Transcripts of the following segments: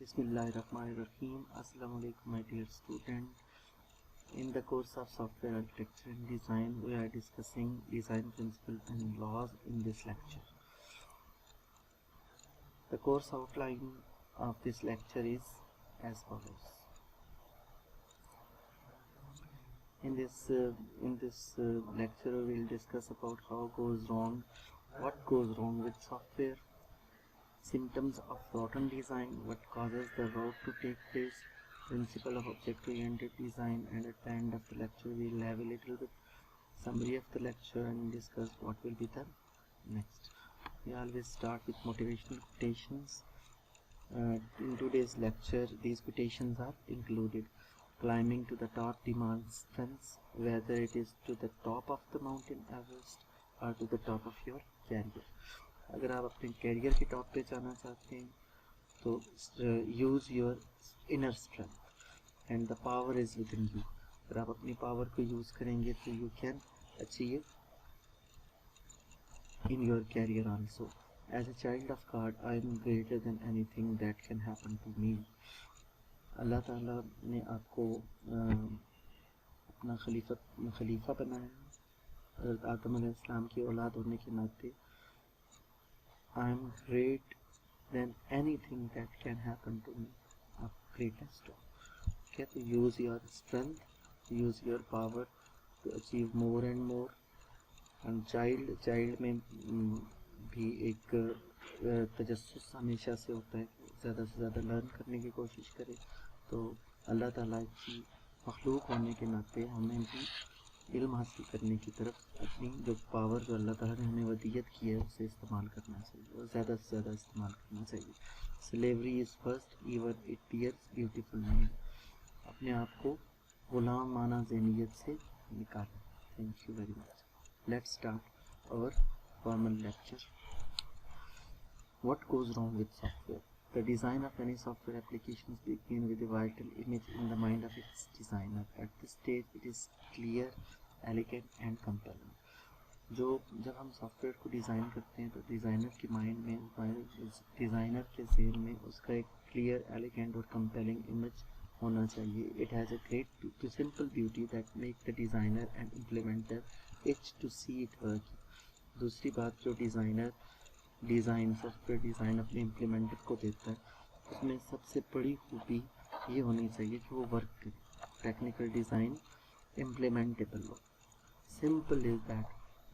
Bismillahirrahmanirrahim. Assalamu alaikum, my dear student. In the course of software architecture and design, we are discussing design principles and laws in this lecture. The course outline of this lecture is as follows. In this lecture, we will discuss about what goes wrong with software, symptoms of rotten design, what causes the rot to take place, principle of object-oriented design, and at the end of the lecture we will have a little bit summary of the lecture and discuss what will be the next. We always start with motivational quotations. In today's lecture, these quotations are included. Climbing to the top demands strength, whether it is to the top of the mountain Everest or to the top of your career. अगर आप अपने career के top पे जाना चाहते हैं तो use your inner strength and the power is within you. अगर आप अपनी पावर को यूज़ करेंगे तो you can achieve in your career also. As a child of God I am greater than anything that can happen to me. Allah Taala ने आपको अपना खलीफा बनाया. हज़रत आदम अलैहिस्सलाम की औलाद होने के नाते I am great than anything that can happen to me. Of greatest. Okay, to use your strength, use your power to achieve more and more. And child में भी एक तजस्सुस हमेशा से होता है, ज़्यादा से ज़्यादा लर्न करने की कोशिश करें. तो अल्लाह ताला की मखलूक होने के नाते हमें भी इल्म हासिल करने की तरफ अपनी जो पावर जो अल्लाह ताला ने हमें वदीयत की है उसे इस्तेमाल करना चाहिए और ज़्यादा से ज़्यादा इस्तेमाल करना चाहिए. Slavery is first even it tears beautiful name. अपने आप को गुलाम माना ज़हनियत से निकालें. Thank you very much. Let's start our formal lecture. What goes wrong with software. The design of any software applications begin with a vital image in the mind of its designer. At this stage, it is clear, elegant and compelling. जब हम software को design करते हैं तो designer के mind में, designer के ज़हन में उसका एक क्लियर, एलिगेंट और कंपेलिंग इमेज होना चाहिए. It has a great simple beauty that make the designer and implementer itch to see it work. दूसरी बात, जो सॉफ्टवेयर डिज़ाइन अपने इम्प्लीमेंटर को देता है उसमें सबसे बड़ी खूबी ये होनी चाहिए कि वो वर्क करे. टेक्निकल डिज़ाइन इम्प्लीमेंटेबल हो. Simple is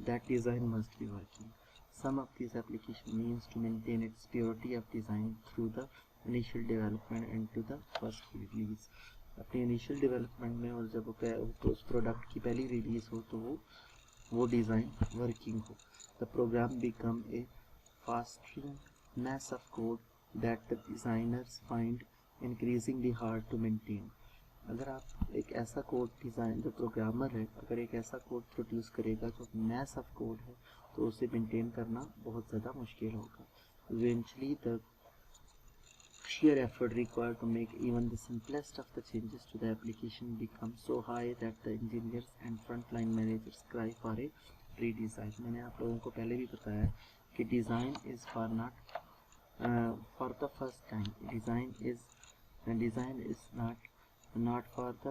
that design must be working. Some of this application means to maintain its purity of design through the initial development and to the first release. अपनी initial development में और जब उस product की पहली release हो तो वो डिज़ाइन वर्किंग हो. The program become a fostering mass of code that the designers find increasingly hard to maintain. अगर आप एक ऐसा कोड डिज़ाइन, जो प्रोग्रामर है अगर एक ऐसा कोड प्रोड्यूस करेगा जो मैस ऑफ कोड है तो उसे मेंटेन करना बहुत ज़्यादा मुश्किल होगा. Eventually the sheer effort required to make even the simplest of the changes to the application becomes so high that the engineers and frontline managers cry for a redesign. मैंने आप लोगों को पहले भी बताया कि design is for the first time. Design is not for the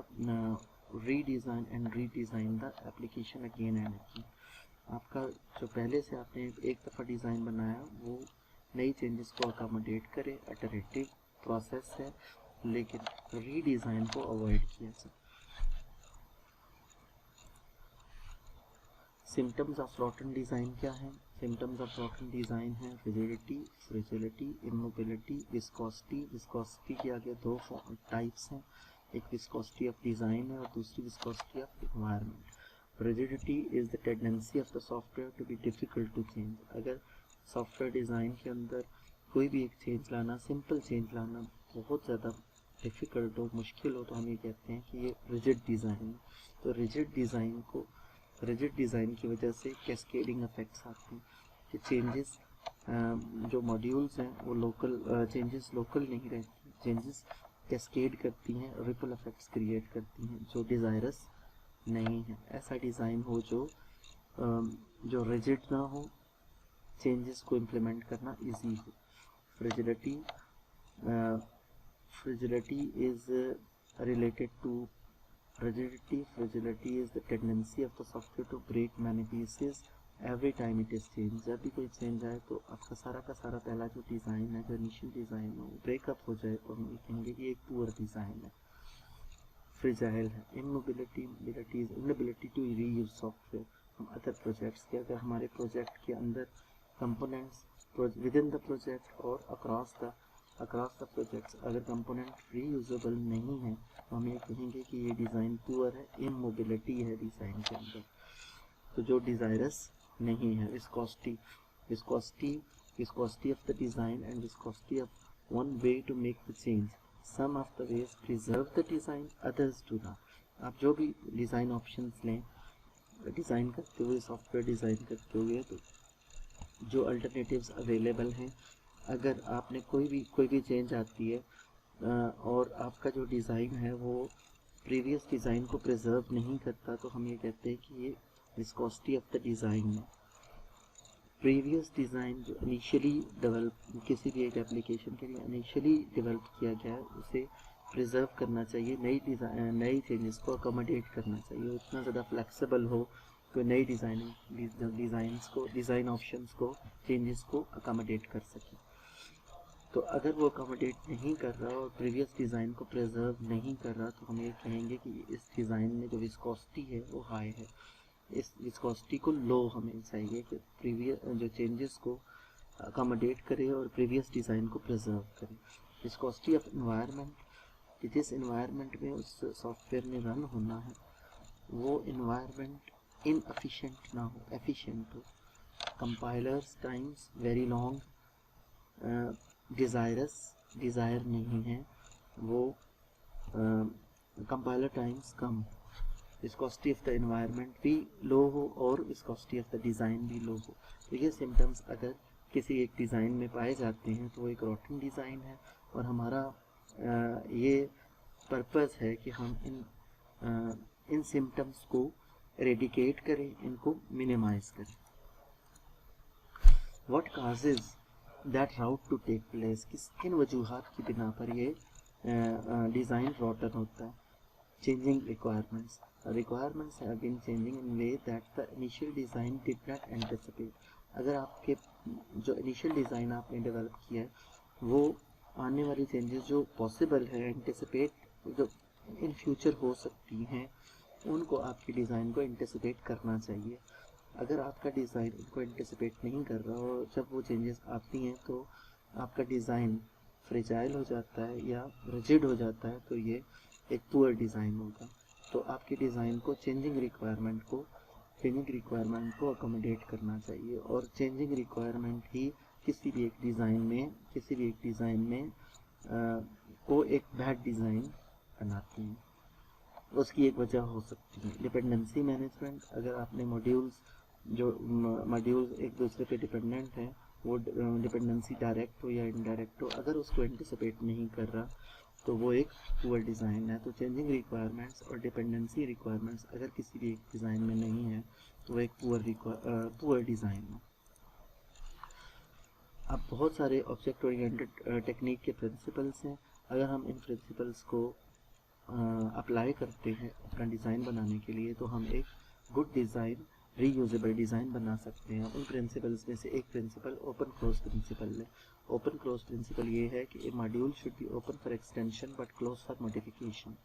redesign and redesign the application again and again. आपका जो पहले से आपने एक दफ़ा डिज़ाइन बनाया वो नई चेंजेस को अकोमोडेट करे. इटरेटिव प्रोसेस है लेकिन रीडिज़ाइन को अवॉइड किया जाए. सिम्टम्स ऑफ रॉटन डिज़ाइन क्या हैं? सिम्टम्स ऑफ रॉटन डिज़ाइन हैं rigidity, fragility, immobility, viscosity. Viscosity के आगे दो टाइप्स हैं, एक विस्कोसिटी ऑफ डिज़ाइन है और दूसरी viscosity of environment. Rigidity is the tendency of the software to be difficult to change. अगर सॉफ्टवेयर डिज़ाइन के अंदर कोई भी एक चेंज लाना, सिंपल चेंज लाना बहुत ज़्यादा डिफ़िकल्ट हो, मुश्किल हो तो हम ये कहते हैं कि ये रिजिड डिज़ाइन है. तो रिजिड डिज़ाइन की वजह से कैस्केडिंग इफेक्ट्स आते हैं कि चेंजेस जो मॉड्यूल्स हैं वो चेंजेस लोकल नहीं रहती. चेंजेस कैस्केड करती हैं, रिपल इफेक्ट्स क्रिएट करती हैं जो डिज़ायरस नहीं है. ऐसा डिज़ाइन हो जो रिजिड ना हो, चेंजेस को इम्प्लीमेंट करना इजी हो. Fragility fragility is related to fragility is the tendency of the software to break many pieces every time it is changed. जब भी कोई चेंज आए तो आपका सारा का सारा पहला जो डिज़ाइन है, जो इनिशियल डिज़ाइन है, वो ब्रेकअप हो जाए तो हम ये कहेंगे कि एक पुअर डिज़ाइन है, फ्रेजाइल है। इनएबिलिटी टू रीयूज सॉफ्टवेयर हम अदर प्रोजेक्ट्स के, अगर हमारे प्रोजेक्ट के अंदर components within the project और अक्रॉस द प्रोजेक्ट्स अगर कंपोनेंट रीयूजेबल नहीं है तो हम ये कहेंगे कि ये डिज़ाइन पुअर है, इमोबिलिटी है डिज़ाइन के अंदर, तो जो डिज़ायरस नहीं है। Viscosity of the design and viscosity of one way to make the change, some of the ways preserve the design, others do not. आप जो भी डिज़ाइन ऑप्शंस लें डिज़ाइन करते हुए, सॉफ्टवेयर डिज़ाइन करते हुए, तो जो अल्टरनेटिव्स अवेलेबल हैं, अगर आपने कोई भी चेंज आती है और आपका जो डिज़ाइन है वो प्रीवियस डिज़ाइन को प्रिजर्व नहीं करता, तो हम ये कहते हैं कि ये विस्कोसिटी ऑफ द डिज़ाइन है। प्रीवियस डिज़ाइन जो इनिशियली डेवलप किसी भी एक एप्लीकेशन के लिए इनिशियली डेवलप किया गया है उसे प्रिजर्व करना चाहिए, नई चेंजेस को अकोमोडेट करना चाहिए, उतना ज़्यादा फ्लेक्सिबल हो कि नई डिज़ाइन ऑप्शंस को चेंजेस को अकोमोडेट कर सके। तो अगर वो अकोमोडेट नहीं कर रहा और प्रीवियस डिज़ाइन को प्रिजर्व नहीं कर रहा तो हम ये कहेंगे कि इस डिज़ाइन में जो विस्कोसिटी है वो हाई है। इस विस्कोसिटी को लो हमें चाहिए कि प्रीवियस जो चेंजेस को अकोमोडेट करे और प्रीवियस डिज़ाइन को प्रिजर्व करे। विस्कोसिटी ऑफ एनवायरनमेंट, कि जिस एनवायरनमेंट में उस सॉफ्टवेयर ने रन होना है वो एनवायरनमेंट इनएफिशिएंट ना हो, एफिशिएंट हो। Compilers times very long, desire नहीं है वो, compiler times come, viscosity of the environment भी लो हो और विस्कोसिटी ऑफ द डिज़ाइन भी लो हो। तो ये सिम्टम्स अगर किसी एक डिज़ाइन में पाए जाते हैं तो वो एक रोटन डिज़ाइन है और हमारा ये पर्पस है कि हम इन सिम्टम्स को एरेडिकेट करें, इनको मिनिमाइज करें। What causes that rot to take place, किन वजूहात की बिना पर ये डिज़ाइन रोटन होता है। Changing requirements have been changing in way that the initial design did not anticipate. अगर आपके जो इनिशियल डिज़ाइन आपने डेवलप किया है वो आने वाली चेंजेस जो पॉसिबल है, एंटिसिपेट जो इन फ्यूचर हो सकती हैं, उनको आपके डिज़ाइन को एंटिसिपेट करना चाहिए। अगर आपका डिज़ाइन इनको एंटिसिपेट नहीं कर रहा और जब वो चेंजेस आती हैं तो आपका डिज़ाइन फ्रेजाइल हो जाता है या रिजिड हो जाता है, तो ये एक पुअर डिज़ाइन होगा। तो आपके डिज़ाइन को चेंजिंग रिक्वायरमेंट को अकोमोडेट करना चाहिए और चेंजिंग रिक्वायरमेंट ही किसी भी एक डिज़ाइन में को एक बैड डिज़ाइन बनाती है। उसकी एक वजह हो सकती है डिपेंडेंसी मैनेजमेंट। अगर आपने मॉड्यूल्स एक दूसरे पे डिपेंडेंट हैं, वो डिपेंडेंसी डायरेक्ट हो या इनडायरेक्ट हो, अगर उसको एंटिसिपेट नहीं कर रहा तो वो एक पुअर डिज़ाइन है। तो चेंजिंग रिक्वायरमेंट्स और डिपेंडेंसी रिक्वायरमेंट्स अगर किसी भी एक डिज़ाइन में नहीं है तो वो एक पुअर डिज़ाइन है। अब बहुत सारे ऑब्जेक्ट ओरिएंटेड टेक्निक के प्रिंसिपल्स हैं। अगर हम इन प्रिंसिपल्स को अप्लाई करते हैं अपना डिज़ाइन बनाने के लिए तो हम एक गुड डिज़ाइन, रीयूजेबल डिज़ाइन बना सकते हैं। उन प्रिंसिपल्स में से एक प्रिंसिपल ओपन क्लोज प्रिंसिपल है। ओपन क्लोज प्रिंसिपल ये है कि a module should be open for extension but close for modification.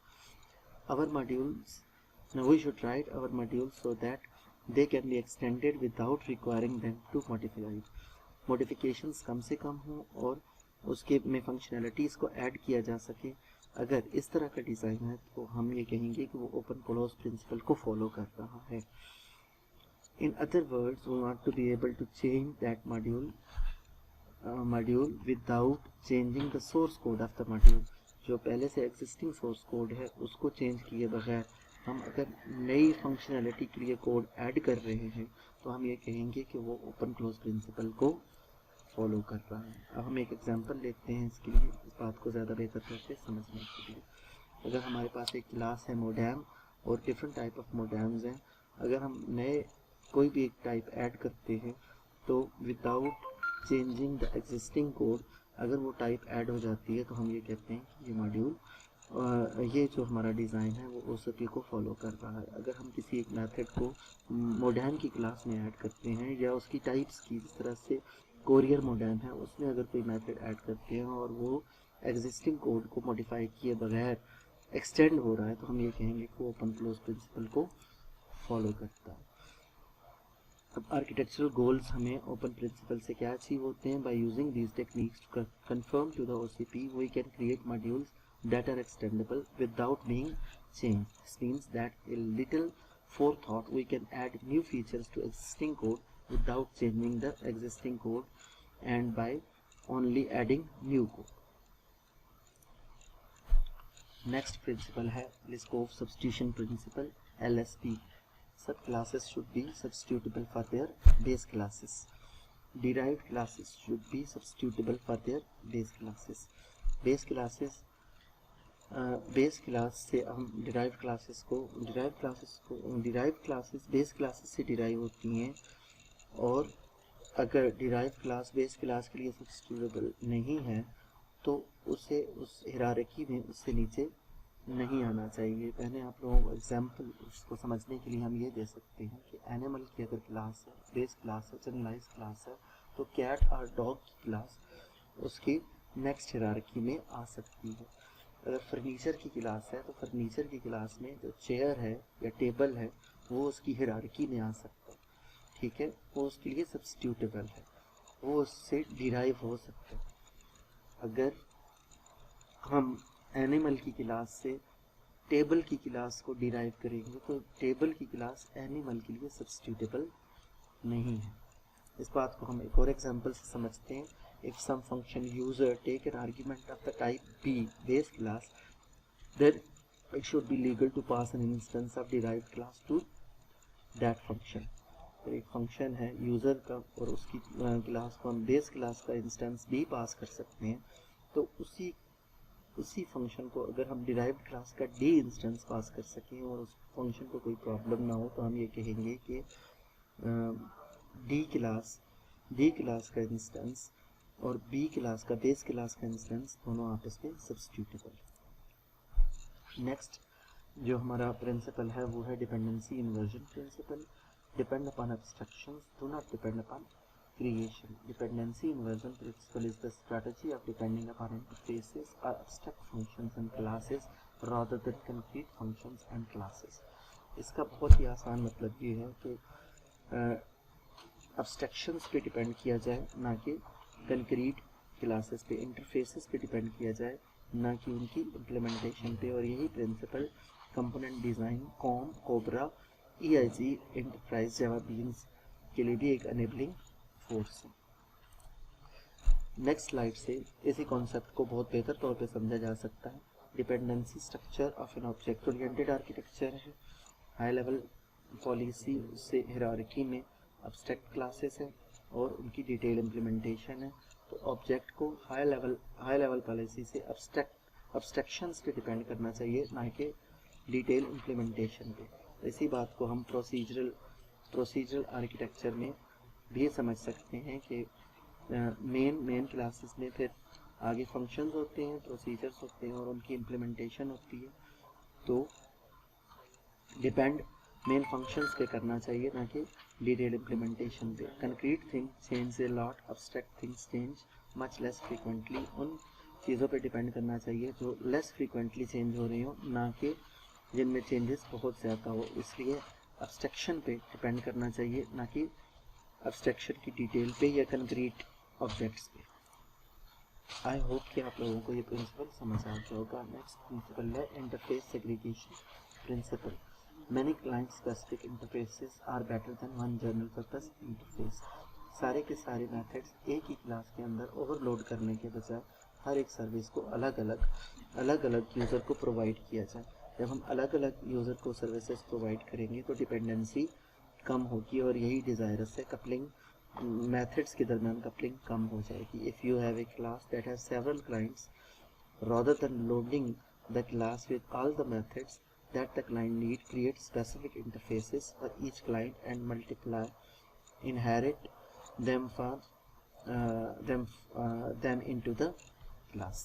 We should write our modules so that they can be extended without requiring them to modify. Modifications कम से कम हो और उसके में फंक्शनैलिटीज़ को ऐड किया जा सके। अगर इस तरह का डिज़ाइन है तो हम ये कहेंगे कि वो ओपन क्लोज प्रिंसिपल को फॉलो कर रहा है। In other words, we want to be able to change that module without changing the source code of the module. जो पहले से existing source code है उसको change किए बगैर हम अगर नई फंक्शनैलिटी के लिए कोड ऐड कर रहे हैं तो हम ये कहेंगे कि वो ओपन क्लोज प्रिंसिपल को फॉलो कर रहा है। अब हम एक एग्जांपल लेते हैं इसके लिए, इस बात को ज़्यादा बेहतर करके समझने के लिए। अगर हमारे पास एक क्लास है मोडेम और डिफरेंट टाइप ऑफ मोडेम्स हैं, अगर हम नए कोई भी एक टाइप ऐड करते हैं तो without changing the existing code अगर वो टाइप ऐड हो जाती है तो हम ये कहते हैं कि ये मॉड्यूल ये जो हमारा डिज़ाइन है वो OCP को फॉलो कर रहा है। अगर हम किसी एक मेथड को मॉडर्न की क्लास में ऐड करते हैं या उसकी टाइप्स की, जिस तरह से कोरियर मॉडर्न है उसमें अगर कोई मेथड ऐड करते हैं और वो एग्जिस्टिंग कोड को मॉडिफाई किए बगैर एक्सटेंड हो रहा है तो हम ये कहेंगे कि वो ओपन क्लोज प्रिंसिपल को फॉलो करता है। अब आर्किटेक्चरल गोल्स हमें ओपन प्रिंसिपल से क्या अचीव होते हैं? By using these techniques to conform to the OCP we can create modules that are extendable without being changed. This means that a little forethought we can add new features to existing code without changing the existing code and by only adding new code. Next principle है Liskov substitution principle, LSP. Sub classes should be substitutable for their base classes. Derived classes should be substitutable for their base classes. Base classes base class से हम derive classes base classes से derive होती हैं, और अगर derive class base class के लिए सब्स्टिट्यूटेबल नहीं है तो उसे उस हिरारकी में उससे नीचे नहीं आना चाहिए। पहले आप लोगों को एग्जाम्पल उसको समझने के लिए हम ये दे सकते हैं कि एनिमल की अगर क्लास है, बेस क्लास है, जनरलाइज क्लास है, तो कैट और डॉग की क्लास उसकी नेक्स्ट हिरारकी में आ सकती है। अगर फर्नीचर की क्लास है तो फर्नीचर की क्लास में जो चेयर है या टेबल है वो उसकी हिरारकी में आ सकता है, ठीक है, वो उसके लिए सब्स्टिट्यूटेबल है, वो उससे डिराइव हो सकता है। अगर हम एनिमल की क्लास से टेबल की क्लास को डिराइव करेंगे तो टेबल की क्लास एनिमल के लिए सब्स्टिट्यूटेबल नहीं है। इस बात को हम एक और एग्जांपल से समझते हैं। If some function user take an argument of the type B base class, then it should be legal to pass an instance of derived class to that function. तो एक फंक्शन है यूज़र का और उसकी class को हम base class का instance भी पास कर सकते हैं, तो उसी फंक्शन को अगर हम डिराइव्ड क्लास का डी इंस्टेंस पास कर सकें और उस फंक्शन को कोई प्रॉब्लम ना हो तो हम ये कहेंगे कि डी क्लास का इंस्टेंस और बी क्लास का बेस क्लास का इंस्टेंस दोनों आपस में सब्स्टिट्यूटेबल। नेक्स्ट जो हमारा प्रिंसिपल है वो है dependency inversion principle. Depend upon abstractions, do not depend upon creation. Dependency inversion principle is the strategy of depending upon interfaces or abstract functions and classes rather than concrete functions and classes. इसका बहुत ही आसान मतलब ये है कि abstractions पे depend किया जाए ना कि कंक्रीट क्लासेस पे, इंटरफेसेस पे डिपेंड किया जाए ना कि उनकी इम्प्लीमेंटेशन पे। और यही प्रिंसिपल कंपोनेंट डिज़ाइन, कॉम, कोबरा, EIG, एंटरप्राइज जावा बीन्स के लिए भी एक अनेबलिंग फोर्स है। नेक्स्ट स्लाइड से इसी कॉन्सेप्ट को बहुत बेहतर तौर पे समझा जा सकता है। Dependency structure of an object oriented architecture है। हाई लेवल पॉलिसी से हिरार्की में अब्स्ट्रैक्ट क्लासेस है और उनकी डिटेल इम्प्लीमेंटेशन है। तो ऑब्जेक्ट को हाई लेवल पॉलिसी से अब्स्ट्रैक्शंस पे डिपेंड करना चाहिए ना कि डिटेल इम्प्लीमेंटेशन पे। इसी बात को हम प्रोसीजरल आर्किटेक्चर में भी समझ सकते हैं कि मेन क्लासेस में फिर आगे फंक्शंस होते हैं, प्रोसीजर्स होते हैं और उनकी इम्प्लीमेंटेशन होती है। तो डिपेंड मेन फंक्शंस पे करना चाहिए ना कि डिटेल इम्प्लीमेंटेशन पे। Concrete thing change a lot, abstract things change much less frequently. उन चीज़ों पे डिपेंड करना चाहिए जो लेस फ्रीक्वेंटली चेंज हो रही हो, ना कि जिनमें चेंजेस बहुत ज़्यादा हो। इसलिए अब्स्ट्रैक्शन पे डिपेंड करना चाहिए ना कि अब्स्ट्रैक्शन की डिटेल पे या कंक्रीट ऑब्जेक्ट्स पे। आई होप कि आप लोगों को ये प्रिंसिपल समझ आ गया होगा। नेक्स्ट प्रिंसिपल है interface segregation principle. Many client-specific interfaces are better than one general-purpose interface. सारे के सारे मेथड्स एक ही क्लास के अंदर ओवरलोड करने के बजाय हर एक सर्विस को अलग अलग यूज़र को प्रोवाइड किया जाए। जब हम अलग अलग यूज़र को सर्विसेज प्रोवाइड करेंगे तो डिपेंडेंसी कम होगी और यही डिज़ायरस है। कपलिंग मेथड्स के दरमियान कपलिंग कम हो जाएगी। If you have a class that have several clients rather than loading the class with all the methods that the client need, create specific interfaces for each client and inherit them for them into the class।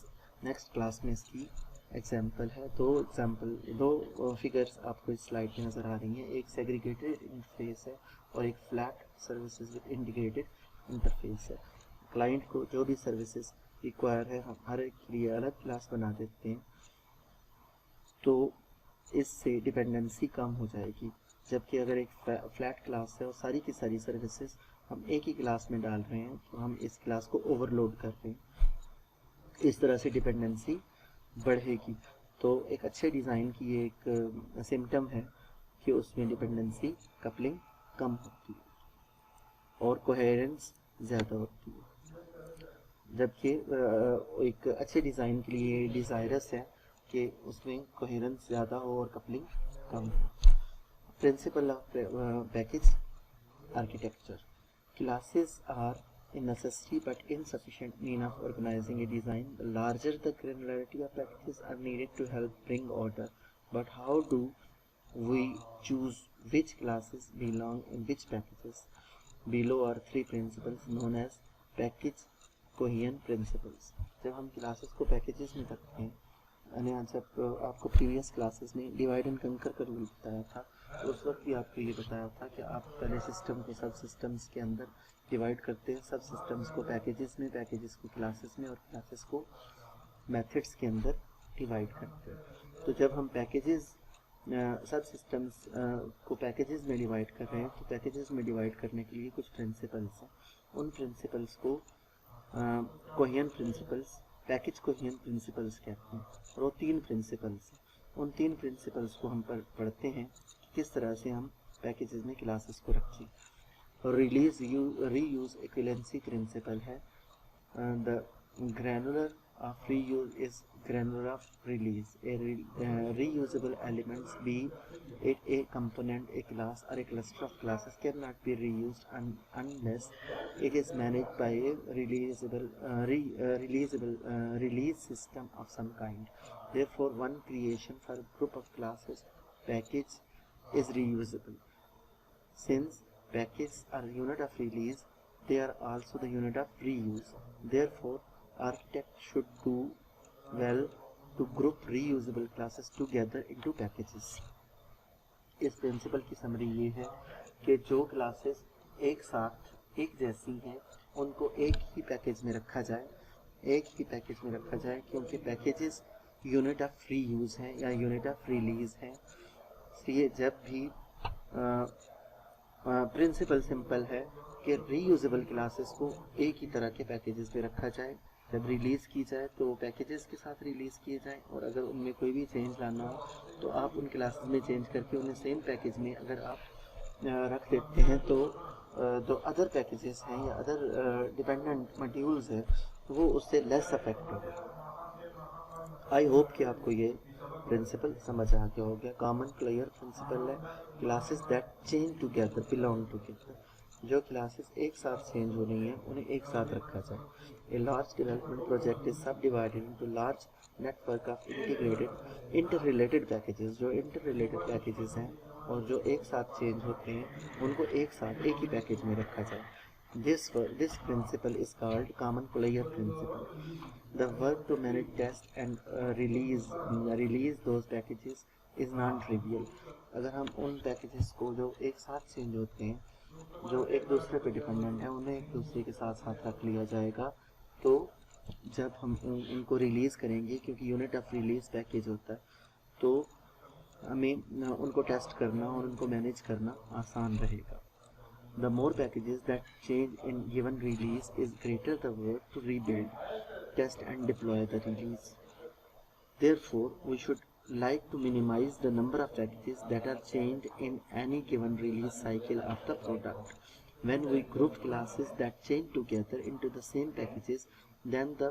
Next class में इसकी example है, दो figures आपको इस slide में नज़र आ रही हैं। एक सेग्रीगेटेड इंटरफेस है और एक flat services with integrated interface है। क्लाइंट को जो भी सर्विसेज रिक्वायर है हम हर एक के लिए अलग क्लास बना देते हैं, तो इससे डिपेंडेंसी कम हो जाएगी। जबकि अगर एक फ्लैट क्लास है और सारी की सारी सर्विसेज हम एक ही क्लास में डाल रहे हैं तो हम इस क्लास को ओवरलोड कर रहे हैं, इस तरह से डिपेंडेंसी बढ़ेगी। तो एक अच्छे डिज़ाइन की ये एक सिम्टम है कि उसमें डिपेंडेंसी कपलिंग कम होती है और कोहेरेंस ज़्यादा होती है। जबकि एक अच्छे डिज़ाइन के लिए डिज़ायरस है कि उसमें कोहेरेंस ज़्यादा हो और कपलिंग कम हो। Principle of package architecture. Classes are a necessary but insufficient means of organizing a design. The larger the granularity of packages are needed to help bring order. But how do we choose which classes belong in which packages? Below are three principles known as package cohesion principles. जब हम classes को packages में रखते हैं, जब आपको previous classes में divide and कंकर का रूल बताया था, तो उस वक्त भी आपको ये बताया था कि आप पहले सिस्टम को सब सिस्टम्स के अंदर डिवाइड करते हैं, सब सिस्टम्स को पैकेजेस में, पैकेजेस को क्लासेस में और क्लासेस को मेथड्स के अंदर डिवाइड करते हैं। तो जब हम पैकेजेस सब सिस्टम्स को पैकेजेस में डिवाइड कर रहे हैं, तो पैकेजेस में डिवाइड करने के लिए कुछ प्रिंसिपल्स हैं। उन प्रिंसिपल्स को cohesion principles, package cohesion principles कहते हैं। और वो तीन प्रिंसिपल्स हैं। उन तीन प्रिंसिपल्स को हम पढ़ते हैं कि किस तरह से हम पैकेजेस में क्लासेस को रखें। रीयूज इक्विवेलेंसी प्रिंसिपल है। The granular of reuse is granular of release. Reusable elements, be it a component, a class or a cluster of classes, cannot be reused unless it is managed by a release system of some kind. Therefore, one creation for a group of classes package is reusable. Since packages are unit of release, they are also the unit of reuse. Therefore, architect should do well to group reusable classes together into packages. इस principal की summary ये है कि जो classes एक साथ एक जैसी हैं उनको एक ही पैकेज में रखा जाए, क्योंकि पैकेजेस यूनिट ऑफ रीयूज हैं या यूनिट ऑफ रिलीज हैं। इसलिए जब भी प्रिंसिपल सिंपल है कि रीयूजेबल क्लासेस को एक ही तरह के पैकेजेस में रखा जाए, जब रिलीज़ की जाए तो पैकेजेस के साथ रिलीज़ किए जाएं, और अगर उनमें कोई भी चेंज लाना हो तो आप उन क्लासेस में चेंज करके उन्हें सेम पैकेज में अगर आप रख देते हैं तो जो अदर पैकेजेस हैं या अदर डिपेंडेंट मॉड्यूल्स हैं तो वो उससे लेस अफेक्ट होगा। आई होप कि आपको ये प्रिंसिपल समझ आ गया होगा। कॉमन क्लियर प्रिंसिपल है, classes that change together belong together. जो क्लासेस एक साथ चेंज हो रही हैं उन्हें एक साथ रखा जाए। A large development project is subdivided into large network of interrelated packages. जो इंटररिलेटेड पैकेजेस हैं और जो एक साथ चेंज होते हैं उनको एक साथ एक ही पैकेज में रखा जाए। This principle is called common player principle. The work to manage, test and release those packages is non-trivial. अगर हम उन पैकेजेस को जो एक साथ चेंज होते हैं, जो एक दूसरे पे डिपेंडेंट है, उन्हें एक दूसरे के साथ साथ रख लिया जाएगा, तो जब हम उनको रिलीज़ करेंगे, क्योंकि यूनिट ऑफ रिलीज पैकेज होता है, तो हमें उनको टेस्ट करना और उनको मैनेज करना आसान रहेगा। The more packages that change in given release is greater the work to rebuild, test and deploy the release. Therefore, we should like to minimize the number of packages that are changed in any given release cycle of the product. When we group classes that change together into the same packages, then the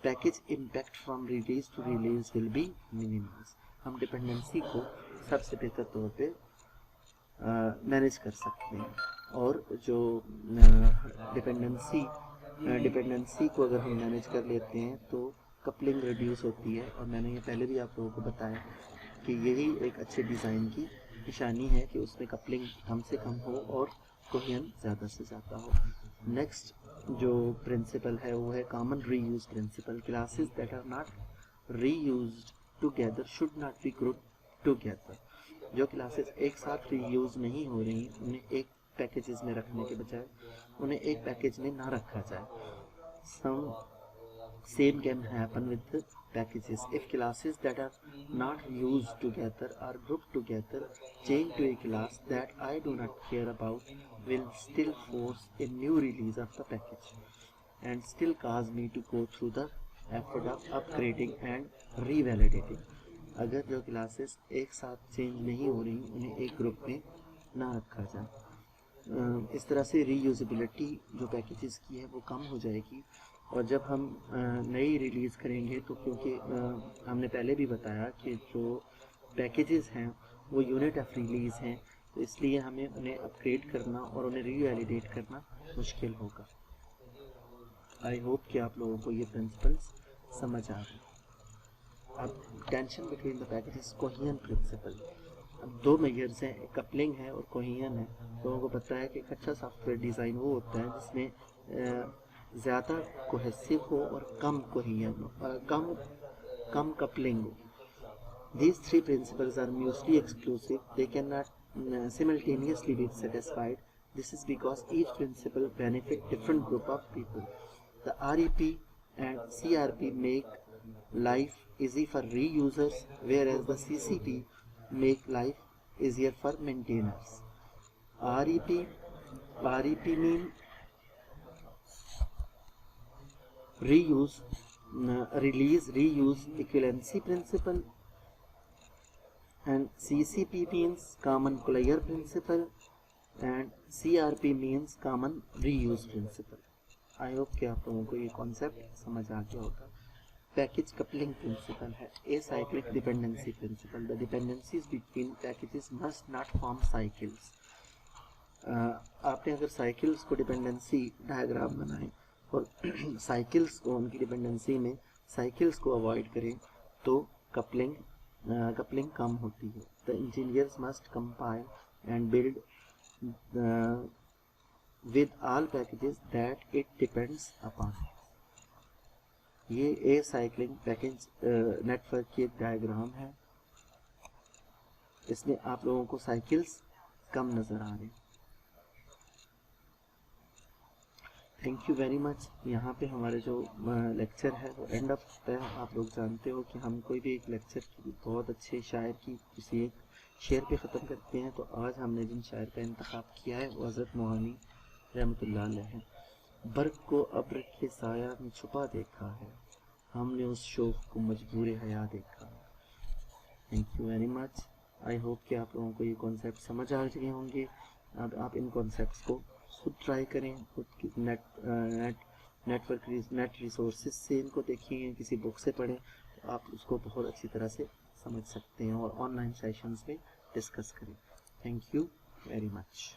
package impact from release to release will be minimized. हम dependency को सबसे बेहतर तौर पे manage कर सकते हैं, और जो डिपेंडेंसी को अगर हम मैनेज कर लेते हैं तो कपलिंग रिड्यूस होती है। और मैंने ये पहले भी आप लोगों को बताया कि यही एक अच्छे डिज़ाइन की निशानी है कि उसमें कपलिंग कम से कम हो और कोहेजन ज़्यादा से ज़्यादा हो। नेक्स्ट जो प्रिंसिपल है वो है common reuse principle. Classes that are not reused together should not be grouped together. जो क्लासेस एक साथ रीयूज नहीं हो रही उन्हें एक पैकेजेस में रखने के बजाय उन्हें एक पैकेज में ना रखा जाए। सम same can happen with the packages. If classes that are not used together are grouped together, change to a class that I do not care about will still force a new release of the package and still cause me to go through the effort of upgrading and revalidating. अगर जो classes एक साथ change नहीं हो रही उन्हें एक group में ना रखा जाए। इस तरह से रीयूजेबिलिटी जो पैकेजेस की है वो कम हो जाएगी। और जब हम नई रिलीज़ करेंगे तो क्योंकि हमने पहले भी बताया कि जो पैकेजेस हैं वो यूनिट ऑफ रिलीज़ हैं, तो इसलिए हमें उन्हें अपग्रेड करना और उन्हें रीवैलिडेट करना मुश्किल होगा। आई होप कि आप लोगों को ये प्रिंसिपल्स समझ आ रहे हैं। अब tension between the packages, cohesion principle. अब दो मेजर्स हैं, कपलिंग है और कोहेजन है। लोगों को पता है कि एक अच्छा सॉफ्टवेयर डिज़ाइन वो होता है जिसमें ज़्यादा कोहेसिव हो और कम कोहेजन हो, कम कपलिंग हो। These three principles are mutually exclusive. They cannot simultaneously be satisfied. This is because each principle benefit different group of people. The REP and CRP make life easy for reusers, whereas the CCP make life easier for maintainers. REP mean reuse, release, reuse, equivalency principle, and CCP means common player principle, and CRP means common reuse principle. I hope कि आप लोगों को ये concept समझ आ गया होगा। Package coupling principle है acyclic dependency principle. The dependencies between packages must not form cycles. आपने अगर साइकिल्स को डिपेंडेंसी डायग्राम बनाए और साइकिल्स को उनकी डिपेंडेंसी में साइकिल्स को अवॉइड करें तो कपलिंग कम होती है। The engineers must compile and build with all packages that it depends upon. ये ए साइक्लिंग पैकेज नेटवर्क की एक डायग्राम है। इसमें आप लोगों को साइकिल्स कम नज़र आ रहे हैं। Thank you very much. यहाँ पे हमारे जो लेक्चर है वो एंड अप है। आप लोग जानते हो कि हम कोई भी एक लेक्चर की बहुत अच्छे शायर की किसी एक शेर पे ख़त्म करते हैं। तो आज हमने जिन शायर का इंतखाब किया है वो हज़रत मोहानी रहमतुल्लाह अलैह है। बर्क़ को अब्र के साया में छुपा देखा है, हमने उस शौक़ को मजबूर हया देखा है। Thank you very much. I hope कि आप लोगों को ये कॉन्सेप्ट समझ आ गए होंगे। अब आप इन कॉन्सेप्ट्स को खुद ट्राई करें, खुद की नेट रिसोर्सेज से इनको देखिए, किसी बुक से पढ़ें तो आप उसको बहुत अच्छी तरह से समझ सकते हैं और ऑनलाइन सेशंस में डिस्कस करें। Thank you very much.